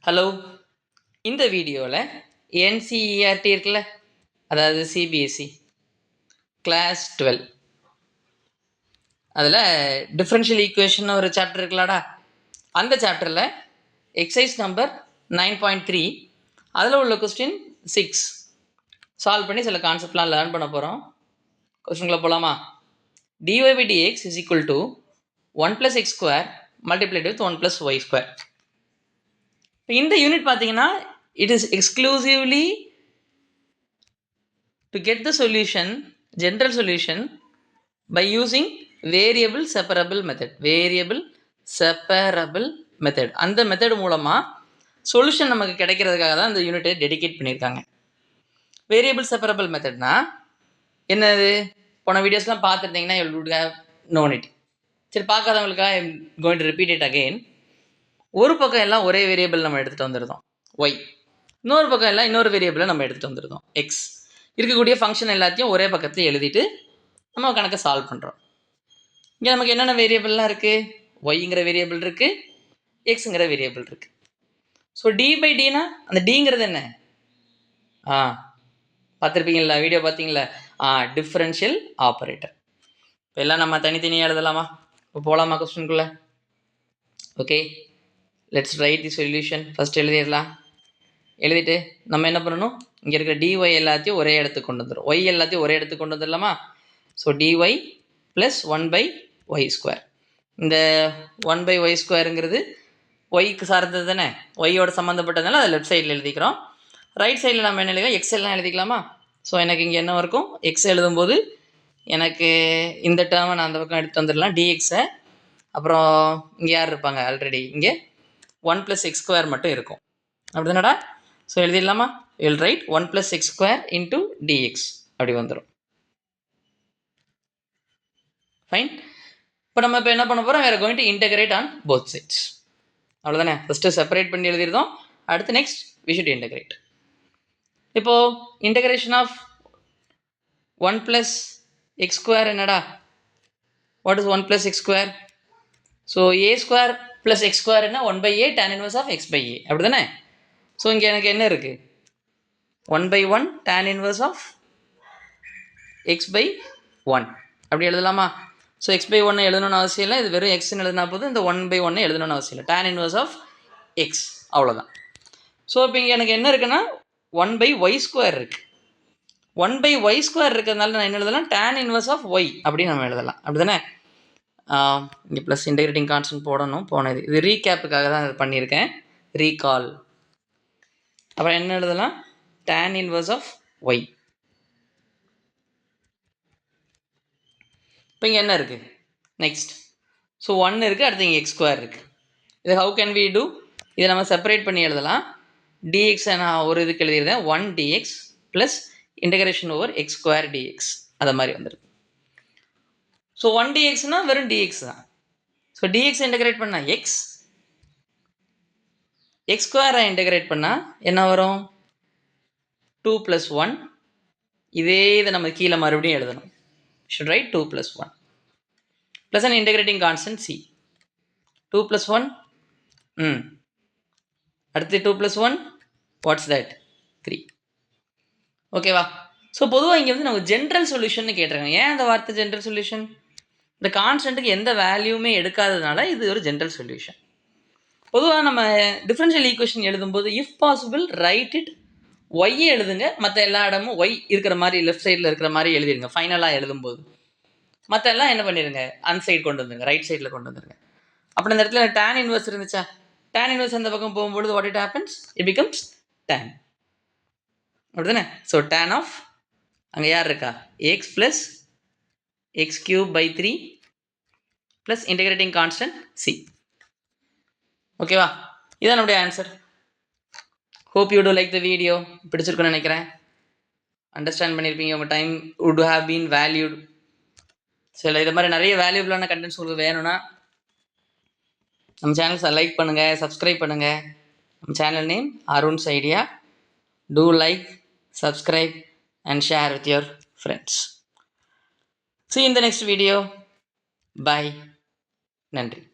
Hello, இந்த வீடியோவில் NCERT இருக்குல்ல, அதாவது சிபிஎஸ்சி கிளாஸ் 12 அதில் டிஃப்ரென்ஷியல் ஈக்குவேஷன் ஒரு சாப்டர் இருக்கலாடா. அந்த சாப்டரில் எக்ஸசைஸ் நம்பர் 9.3 அதில் உள்ள கொஸ்டின் 6 சால்வ் பண்ணி சில கான்செப்ட்லாம் லேர்ன் பண்ண போகிறோம். கொஸ்டின்குள்ளே போகலாமா? dy by dx is equal to 1 plus x square multiplied with 1 plus y square. இப்போ இந்த யூனிட் பார்த்தீங்கன்னா it is exclusively to get the solution, general solution by using variable separable method. அந்த method மூலமாக solution நமக்கு கிடைக்கிறதுக்காக தான் இந்த யூனிட்டை dedicate பண்ணியிருக்காங்க. வேரியபிள் செப்பரபிள் மெத்தட்னா என்னது? போன வீடியோஸ்லாம் பார்த்துருந்தீங்கன்னா you would have known it. சரி, பார்க்காதவங்களுக்காக I am going to repeat it again. ஒரு பக்கம் எல்லாம் ஒரே வேரியபிள் நம்ம எடுத்துகிட்டு வந்துருந்தோம் ஒய், இன்னொரு பக்கம் எல்லாம் இன்னொரு வேரியபிளை நம்ம எடுத்துகிட்டு வந்துருந்தோம் எக்ஸ். இருக்கக்கூடிய ஃபங்க்ஷன் எல்லாத்தையும் ஒரே பக்கத்தில் எழுதிட்டு நம்ம கணக்கை சால்வ் பண்ணுறோம். இங்கே நமக்கு என்னென்ன வேரியபிள்லாம் இருக்குது? ஒய்ங்கிற வேரியபிள் இருக்குது, எக்ஸுங்கிற வேரியபிள் இருக்குது. ஸோ டி பை டினா அந்த டிங்கிறது என்ன? பார்த்துருப்பீங்களா, வீடியோ பார்த்தீங்களா? Differential operator. இப்போ எல்லாம் நம்ம தனித்தனியாக எழுதலாமா? இப்போ போகலாமா கொஸ்டின்குள்ளே? Okay, let's write the solution. First எழுதிடலாம். எழுதிட்டு நம்ம என்ன பண்ணணும்? இங்கே இருக்கிற டிஒய் எல்லாத்தையும் ஒரே இடத்துக்கு கொண்டு வந்துடும், ஒய் எல்லாத்தையும் ஒரே இடத்துக்கு கொண்டு வந்துடலாமா? So dy plus 1/y square. இந்த 1/y ஸ்கொயருங்கிறது ஒய்க்கு சார்ந்தது தானே, ஒய்யோட சம்மந்தப்பட்டதுனால அதை லெஃப்ட் சைடில் எழுதிக்கிறோம். ரைட் சைடில் நம்ம என்ன எழுதிக்கலாம்? எக்ஸ் எல்லாம் எழுதிக்கலாமா? ஸோ எனக்கு இங்கே என்ன இருக்கும்? எக்ஸ் எழுதும்போது எனக்கு இந்த டேர்மை நான் அந்த பக்கம் எடுத்து வந்துடலாம், டிஎக்ஸை. அப்புறம் இங்கே யார் இருப்பாங்க? ஆல்ரெடி இங்கே 1 + x ஸ்கொயர் மட்டும் இருக்கும். அப்படி தானடா? ஸோ எழுதிடலாமா? Will write 1 + x square into dx. அப்படி வந்துடும். ஃபைன். இப்போ நம்ம இப்போ என்ன பண்ண போகிறோம்? வேறு going to integrate on both sides. அவ்வளோதானே? ஃபஸ்ட்டு செப்பரேட் பண்ணி எழுதிருந்தோம், அடுத்து நெக்ஸ்ட் வி ஷுட் இன்டெகிரேட். இப்போது இன்டெகிரேஷன் ஆஃப் 1 + x ஸ்கொயர் என்னடா? What is 1 + x square? So a square plus X square என்ன? 1/a tan inverse of x/a. அப்படி தானே? So இங்கே எனக்கு என்ன இருக்குது? 1/1 tan inverse ஆஃப் x/1 அப்படி எழுதலாமா? ஸோ x/1 எழுதணும்னு அவசியம் இல்லை, இது வெறும் எக்ஸ்ன்னு எழுதினா போதும். இந்த 1/1 எழுதணும்னு அவசியம் இல்லை, tan inverse ஆஃப் x, அவ்வளோதான். ஸோ இப்போ இங்கே எனக்கு என்ன இருக்குன்னா 1/y ஸ்கொயர் இருக்குது. 1/y ஸ்கொயர் இருக்கிறதுனால நான் என்ன எழுதலாம்? tan inverse ஆஃப் y அப்படின்னு நம்ம எழுதலாம். அப்படி தானே? இங்கே ப்ளஸ் இன்டெகிரேட்டிங் கான்ஸ்டன்ட் போடணும், போனது இது ரீகேப்புக்காக தான் இது பண்ணியிருக்கேன், ரீகால். அப்புறம் என்ன எழுதலாம்? tan inverse of y. இப்போ இங்கே என்ன இருக்குது? நெக்ஸ்ட் ஸோ 1 இருக்குது, அடுத்து இங்கே எக்ஸ் ஸ்கொயர் இருக்குது. இது ஹவு கேன் வி டூ? இதை நம்ம செப்பரேட் பண்ணி எழுதலாம். டிஎக்ஸை நான் ஒரு இதுக்கு எழுதியிருந்தேன், 1 dx plus integration over X square dx, அதை மாதிரி வந்துருக்கு. ஸோ 1 dxனா வெறும் dx தான். ஸோ dx இன்டெகிரேட் பண்ணால் எக்ஸ் ஸ்கொயரை இன்டெகிரேட் பண்ணால் என்ன வரும்? 2 + 1. இதே இதை நம்ம கீழே மறுபடியும் எழுதணும். Should right 2 + 1 plus an integrating constant c. 2 + 1 அடுத்து 2 + 1 வாட்ஸ் தட்? 3. ஓகேவா? ஸோ பொதுவாக இங்கே வந்து நம்ம ஜென்ரல் சொல்யூஷன் கேட்டிருக்காங்க. ஏன் அந்த வார்த்தை ஜென்ரல் சொல்யூஷன்? இந்த கான்ஸ்டன்ட்டுக்கு எந்த வேல்யூமே எடுக்காததுனால இது ஒரு ஜென்ரல் சொல்யூஷன். பொதுவாக நம்ம டிஃப்ரென்ஷியல் ஈக்குவேஷன் எழுதும்போது இஃப் பாசிபிள் ரைட் இட் ஒய்யை எழுதுங்க, மற்ற எல்லா இடமும் ஒய் இருக்கிற மாதிரி லெஃப்ட் சைடில் இருக்கிற மாதிரி எழுதிடுங்க ஃபைனலாக எழுதும்போது. மற்ற எல்லாம் என்ன பண்ணிடுங்க? அன் சைடு கொண்டு வந்துருங்க, ரைட் சைடில் கொண்டு வந்துருங்க. அப்படி அந்த இடத்துல tan இன்வர்ஸ் இருந்துச்சா, tan இன்வர்ஸ் அந்த பக்கம் போகும்பொழுது what it happens? It becomes tan. அப்படி தானே? ஸோ tan ஆஃப் அங்கே யார் இருக்கா? X plus x³/3 plus integrating constant c. ஓகேவா? இதுதான் நம்முடைய answer. Hope you to like the video. பிடிச்சிருக்குன்னு நினைக்கிறேன், அண்டர்ஸ்டாண்ட் பண்ணியிருப்பீங்க, உங்கள் time would have been valued. சரி, இது மாதிரி நிறைய வேல்யூபிளான கண்டென்ட்ஸ் உங்களுக்கு வேணும்னா நம்ம சேனல்ஸை லைக் பண்ணுங்கள், சப்ஸ்கிரைப் பண்ணுங்கள். நம்ம channel name Arun's idea. To like, subscribe and share with your friends. See you in the next video. Bye. நன்றி.